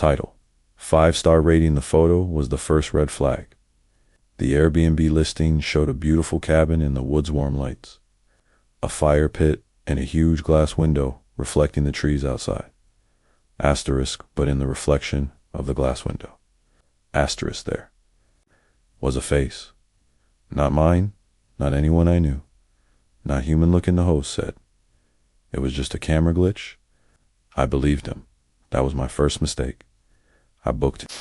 Title: 5-star rating. The photo was the first red flag. The Airbnb listing showed a beautiful cabin in the woods, warm lights, a fire pit, and a huge glass window reflecting the trees outside. Asterisk, but in the reflection of the glass window, asterisk, there was a face. Not mine, not anyone I knew, not human looking, the host said. It was just a camera glitch. I believed him. That was my first mistake. I booked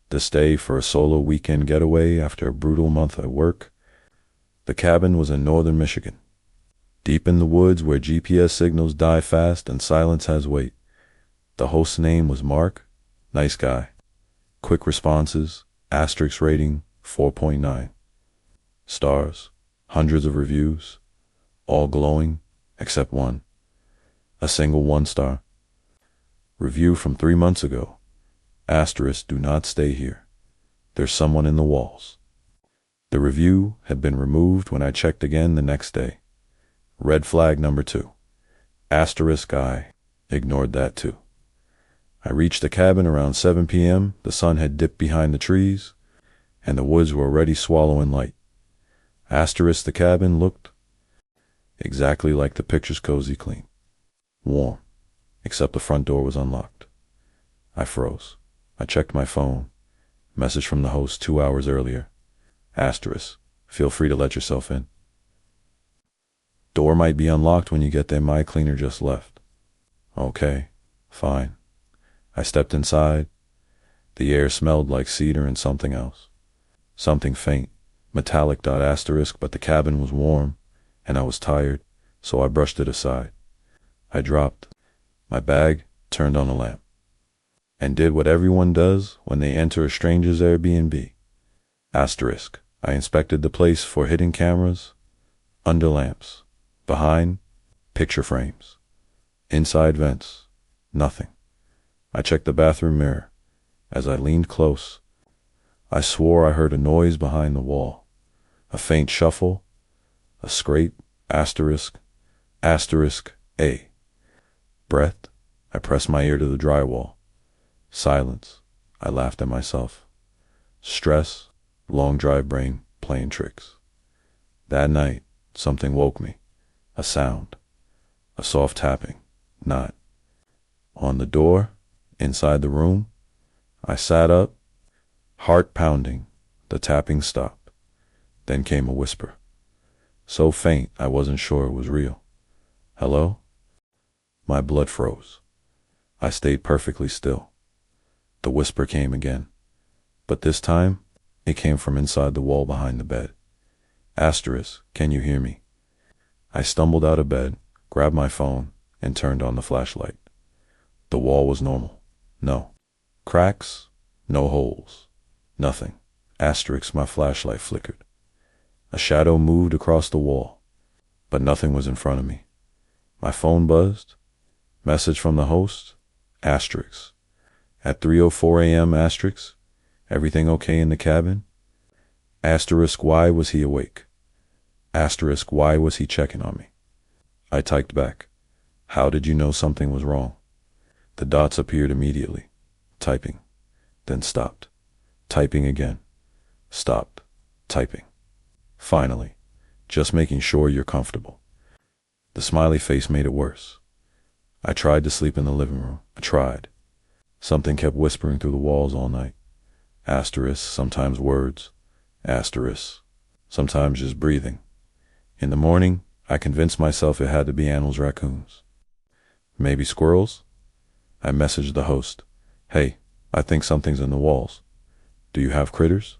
the stay for a solo weekend getaway after a brutal month at work. The cabin was in northern Michigan, deep in the woods where GPS signals die fast and silence has weight. The host's name was Mark. Nice guy. Quick responses. Asterisk rating 4.9 stars. Hundreds of reviews. All glowing except one. A single 1-star review from 3 months ago. Asterisk, do not stay here. There's someone in the walls. The review had been removed when I checked again the next day. Red flag number 2. Asterisk, I ignored that too. I reached the cabin around 7 p.m. The sun had dipped behind the trees, and the woods were already swallowing light. Asterisk, the cabin looked exactly like the pictures, cozy, clean, warm, except the front door was unlocked. I froze. I checked my phone. Message from the host 2 hours earlier. Asterisk, feel free to let yourself in. Door might be unlocked when you get there. My cleaner just left. Okay, fine. I stepped inside. The air smelled like cedar and something else. Something faint, metallic. Asterisk, but the cabin was warm, and I was tired, so I brushed it aside. I dropped my bag, turned on a lamp, and did what everyone does when they enter a stranger's Airbnb. Asterisk, I inspected the place for hidden cameras, under lamps, behind, picture frames, inside vents, nothing. I checked the bathroom mirror. As I leaned close, I swore I heard a noise behind the wall, a faint shuffle, a scrape. Asterisk, a breath. I pressed my ear to the drywall. Silence. I laughed at myself. Stress, long drive brain playing tricks. That night, something woke me. A sound. A soft tapping. Not on the door, inside the room. I sat up, heart pounding. The tapping stopped. Then came a whisper. So faint, I wasn't sure it was real. Hello? My blood froze. I stayed perfectly still. The whisper came again, but this time it came from inside the wall behind the bed. Asterisk, can you hear me? I stumbled out of bed, grabbed my phone, and turned on the flashlight. The wall was normal. No cracks, no holes, nothing. Asterisk, my flashlight flickered. A shadow moved across the wall, but nothing was in front of me. My phone buzzed. Message from the host. Asterisk, at 3:04 a.m. Asterisk, everything okay in the cabin? Asterisk, why was he awake? Asterisk, why was he checking on me? I typed back. How did you know something was wrong? The dots appeared immediately. Typing. Then stopped. Typing again. Stopped. Typing. Finally, just making sure you're comfortable. The smiley face made it worse. I tried to sleep in the living room. I tried. Something kept whispering through the walls all night. Asterisk, sometimes words. Asterisk, sometimes just breathing. In the morning, I convinced myself it had to be animals, raccoons. Maybe squirrels? I messaged the host. Hey, I think something's in the walls. Do you have critters?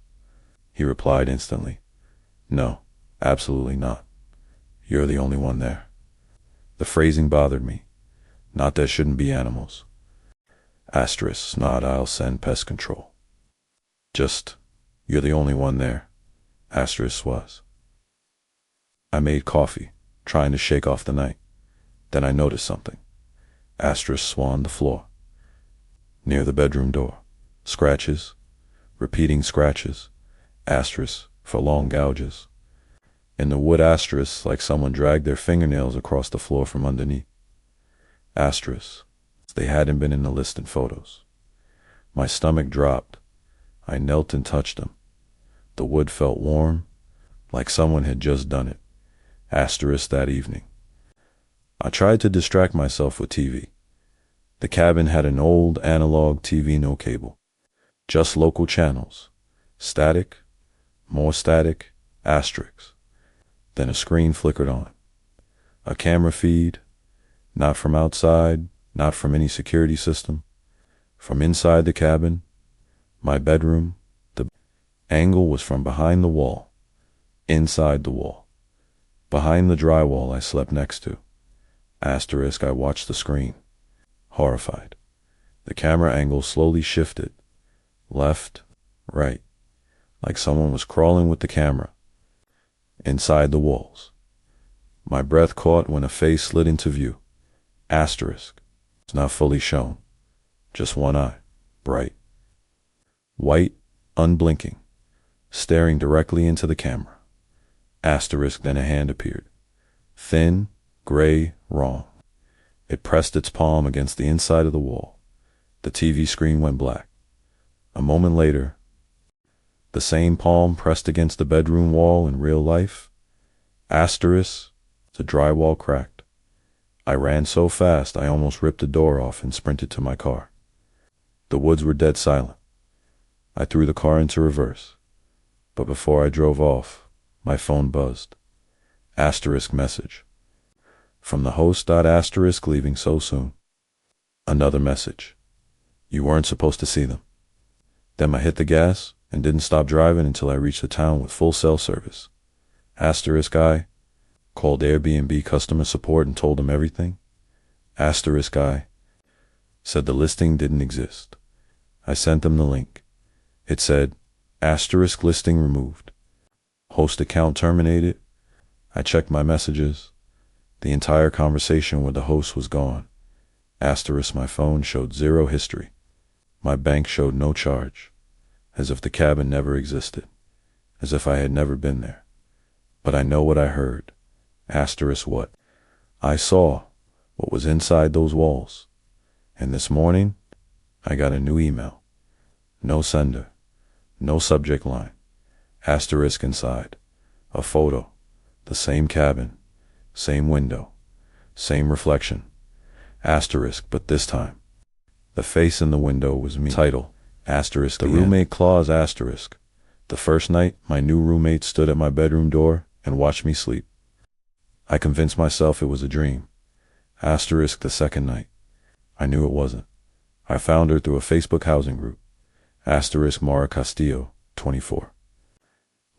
He replied instantly. No, absolutely not. You're the only one there. The phrasing bothered me. Not there shouldn't be animals. Asterisk, not I'll send pest control. Just, you're the only one there. Asterisk was. I made coffee, trying to shake off the night. Then I noticed something. Asterisk swanned the floor. Near the bedroom door. Scratches. Repeating scratches. Asterisk for long gouges. In the wood, asterisk like someone dragged their fingernails across the floor from underneath. Asterisk. They hadn't been in the list in photos. My stomach dropped. I knelt and touched them. The wood felt warm, like someone had just done it. Asterisk that evening. I tried to distract myself with TV. The cabin had an old analog TV, no cable. Just local channels. Static, more static, asterisks. Then a screen flickered on. A camera feed, not from outside, not from any security system. From inside the cabin, my bedroom, the angle was from behind the wall, inside the wall, behind the drywall I slept next to. Asterisk, I watched the screen, horrified. The camera angle slowly shifted, left, right, like someone was crawling with the camera, inside the walls. My breath caught when a face slid into view. Asterisk, it's not fully shown, just one eye, bright, white, unblinking, staring directly into the camera. Asterisk, then a hand appeared, thin, gray, wrong. It pressed its palm against the inside of the wall. The TV screen went black. A moment later, the same palm pressed against the bedroom wall in real life. Asterisk, the drywall cracked. I ran so fast I almost ripped the door off and sprinted to my car. The woods were dead silent. I threw the car into reverse. But before I drove off, my phone buzzed. Asterisk message. From the host. Asterisk, leaving so soon. Another message. You weren't supposed to see them. Then I hit the gas and didn't stop driving until I reached a town with full cell service. Asterisk, I called Airbnb customer support and told them everything. Asterisk, I said the listing didn't exist. I sent them the link. It said, asterisk, listing removed. Host account terminated. I checked my messages. The entire conversation with the host was gone. Asterisk, my phone showed zero history. My bank showed no charge. As if the cabin never existed. As if I had never been there. But I know what I heard. Asterisk, what? I saw what was inside those walls. And this morning, I got a new email. No sender. No subject line. Asterisk inside. A photo. The same cabin. Same window. Same reflection. Asterisk, but this time, the face in the window was me. Title. Asterisk, the roommate clause. Asterisk. The first night, my new roommate stood at my bedroom door and watched me sleep. I convinced myself it was a dream. Asterisk, the second night. I knew it wasn't. I found her through a Facebook housing group. Asterisk, Mara Castillo, 24.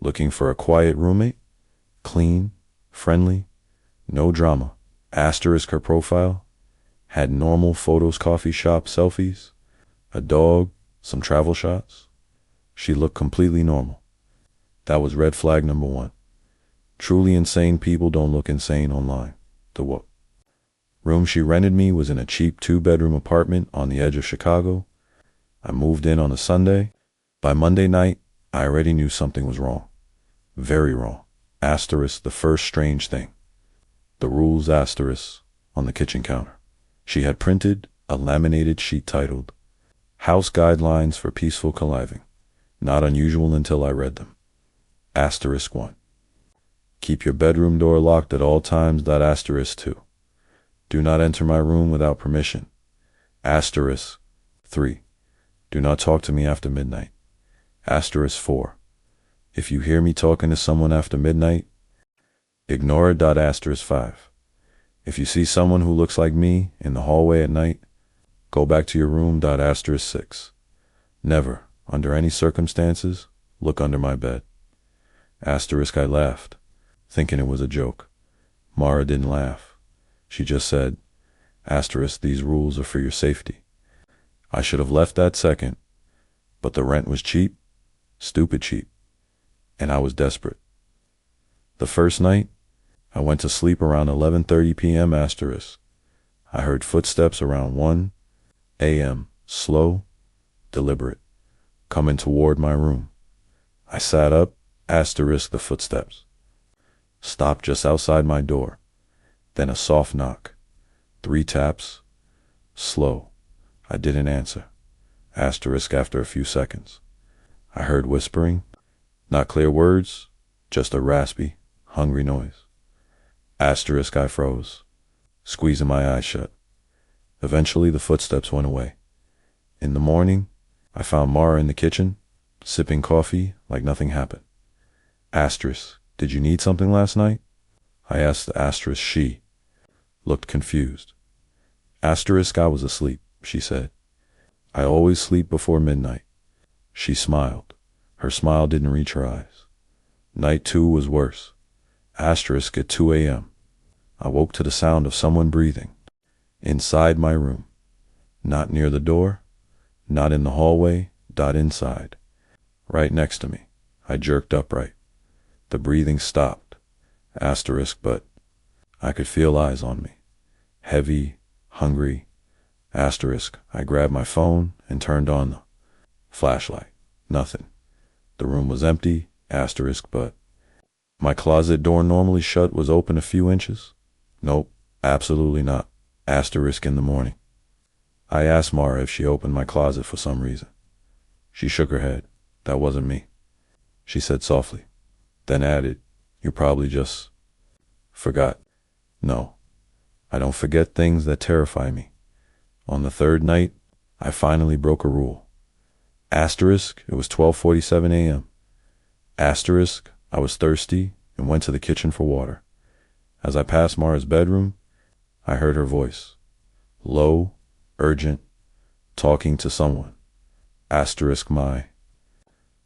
Looking for a quiet roommate? Clean, friendly, no drama. Asterisk, her profile had normal photos, coffee shop selfies, a dog, some travel shots. She looked completely normal. That was red flag number one. Truly insane people don't look insane online. The what? Room she rented me was in a cheap 2-bedroom apartment on the edge of Chicago. I moved in on a Sunday. By Monday night, I already knew something was wrong. Very wrong. Asterisk, the first strange thing. The rules asterisk on the kitchen counter. She had printed a laminated sheet titled, House Guidelines for Peaceful Conviving. Not unusual until I read them. Asterisk 1. Keep your bedroom door locked at all times. Asterisk 2. Do not enter my room without permission. Asterisk 3. Do not talk to me after midnight. Asterisk 4. If you hear me talking to someone after midnight, ignore it. Asterisk 5. If you see someone who looks like me in the hallway at night, go back to your room. Asterisk 6. Never, under any circumstances, look under my bed. Asterisk, I laughed, thinking it was a joke. Mara didn't laugh. She just said, asterisk, these rules are for your safety. I should have left that second, but the rent was cheap, stupid cheap, and I was desperate. The first night, I went to sleep around 11:30 p.m. Asterisk. I heard footsteps around 1 a.m., slow, deliberate, coming toward my room. I sat up, asterisk, the footsteps stopped just outside my door. Then a soft knock. 3 taps. Slow. I didn't answer. Asterisk after a few seconds. I heard whispering, not clear words, just a raspy, hungry noise. Asterisk I froze, squeezing my eyes shut. Eventually the footsteps went away. In the morning, I found Mara in the kitchen, sipping coffee like nothing happened. Asterisk, did you need something last night? I asked the asterisk. She looked confused. Asterisk, I was asleep, she said. I always sleep before midnight. She smiled. Her smile didn't reach her eyes. Night 2 was worse. Asterisk at 2 a.m. I woke to the sound of someone breathing. Inside my room. Not near the door. Not in the hallway. Inside. Right next to me. I jerked upright. The breathing stopped. Asterisk, but I could feel eyes on me. Heavy, hungry. Asterisk, I grabbed my phone and turned on the flashlight. Nothing. The room was empty. Asterisk, but my closet door normally shut was open a few inches. Nope, absolutely not. Asterisk in the morning. I asked Mara if she opened my closet for some reason. She shook her head. That wasn't me. She said softly, then added, you probably just forgot. No, I don't forget things that terrify me. On the third night, I finally broke a rule. Asterisk, it was 12:47 a.m. Asterisk, I was thirsty and went to the kitchen for water. As I passed Mara's bedroom, I heard her voice. Low, urgent, talking to someone. Asterisk, my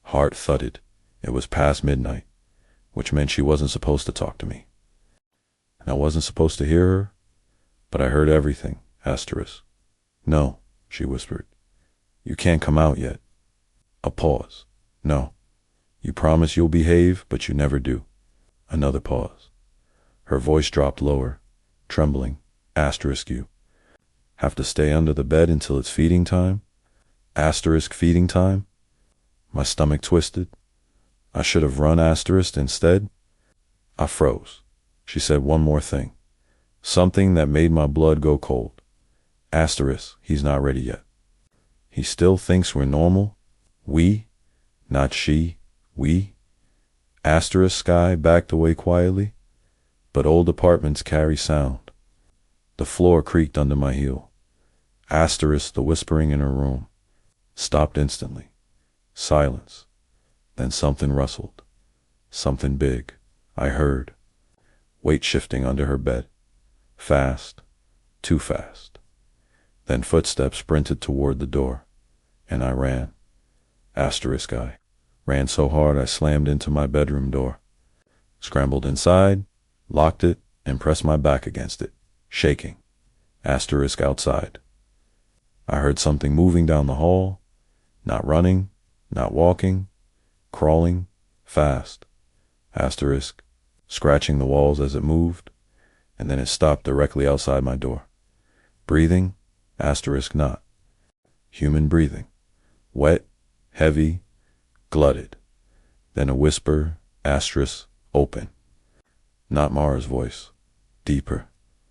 heart thudded. It was past midnight, which meant she wasn't supposed to talk to me. And I wasn't supposed to hear her, but I heard everything. Asterisk. No, she whispered. You can't come out yet. A pause. No. You promise you'll behave, but you never do. Another pause. Her voice dropped lower, trembling. Asterisk, you have to stay under the bed until it's feeding time? Asterisk, feeding time? My stomach twisted. I should have run asterisk instead. I froze. She said one more thing. Something that made my blood go cold. Asterisk, he's not ready yet. He still thinks we're normal? We? Not she. We? Asterisk, Sky backed away quietly. But old apartments carry sound. The floor creaked under my heel. Asterisk, the whispering in her room, stopped instantly. Silence. Then something rustled. Something big. I heard. Weight shifting under her bed. Fast. Too fast. Then footsteps sprinted toward the door, and I ran. Asterisk, I ran so hard I slammed into my bedroom door. Scrambled inside, locked it, and pressed my back against it, shaking. Asterisk outside. I heard something moving down the hall, not running, not walking, crawling, fast. Asterisk, scratching the walls as it moved, and then it stopped directly outside my door. Breathing, asterisk not. Human breathing. Wet, heavy, glutted. Then a whisper, asterisk, open. Not Mara's voice. Deeper,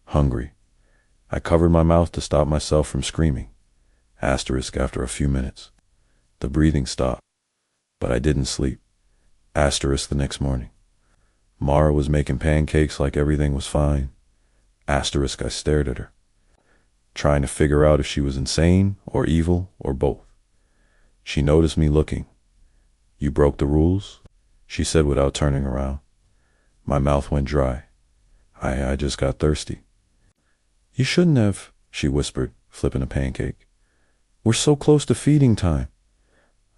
hungry. I covered my mouth to stop myself from screaming. Asterisk after a few minutes. The breathing stopped, but I didn't sleep. Asterisk the next morning. Mara was making pancakes like everything was fine. Asterisk I stared at her, trying to figure out if she was insane or evil or both. She noticed me looking. You broke the rules? She said without turning around. My mouth went dry. I just got thirsty. You shouldn't have, she whispered, flipping a pancake. We're so close to feeding time.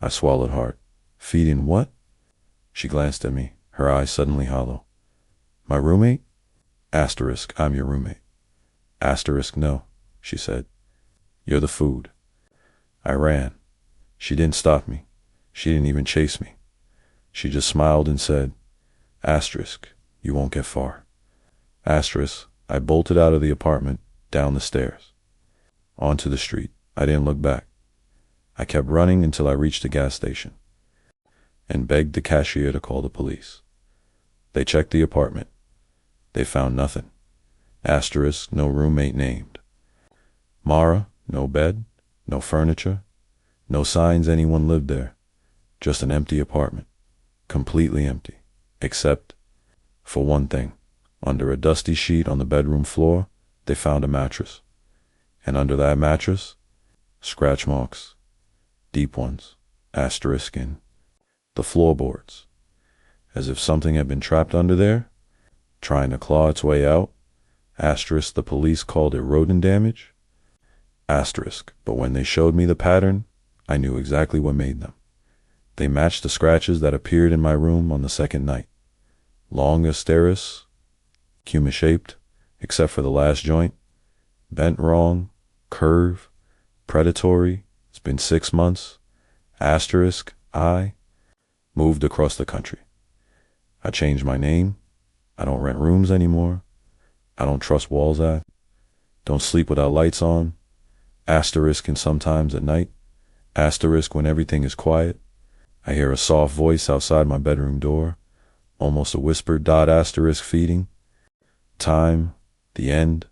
I swallowed hard. Feeding what? She glanced at me, her eyes suddenly hollow. My roommate? Asterisk, I'm your roommate. Asterisk, no, she said. You're the food. I ran. She didn't stop me. She didn't even chase me. She just smiled and said, Asterisk, you won't get far. Asterisk, I bolted out of the apartment, down the stairs, onto the street. I didn't look back. I kept running until I reached a gas station and begged the cashier to call the police. They checked the apartment. They found nothing. Asterisk, no roommate named. Mara, no bed, no furniture, No signs anyone lived there. Just an empty apartment. Completely empty. Except for one thing. Under a dusty sheet on the bedroom floor, they found a mattress. And under that mattress, scratch marks. Deep ones. Asterisk in the floorboards. As if something had been trapped under there, trying to claw its way out. Asterisk, the police called it rodent damage. Asterisk, but when they showed me the pattern, I knew exactly what made them. They matched the scratches that appeared in my room on the second night. Long asterisk, cuma-shaped, except for the last joint. Bent wrong, curve, predatory, it's been 6 months. Asterisk, I moved across the country. I changed my name. I don't rent rooms anymore. I don't trust walls at. Don't sleep without lights on. Asterisk and sometimes at night. Asterisk when everything is quiet. I hear a soft voice outside my bedroom door. Almost a whispered dot asterisk feeding. Time, the end,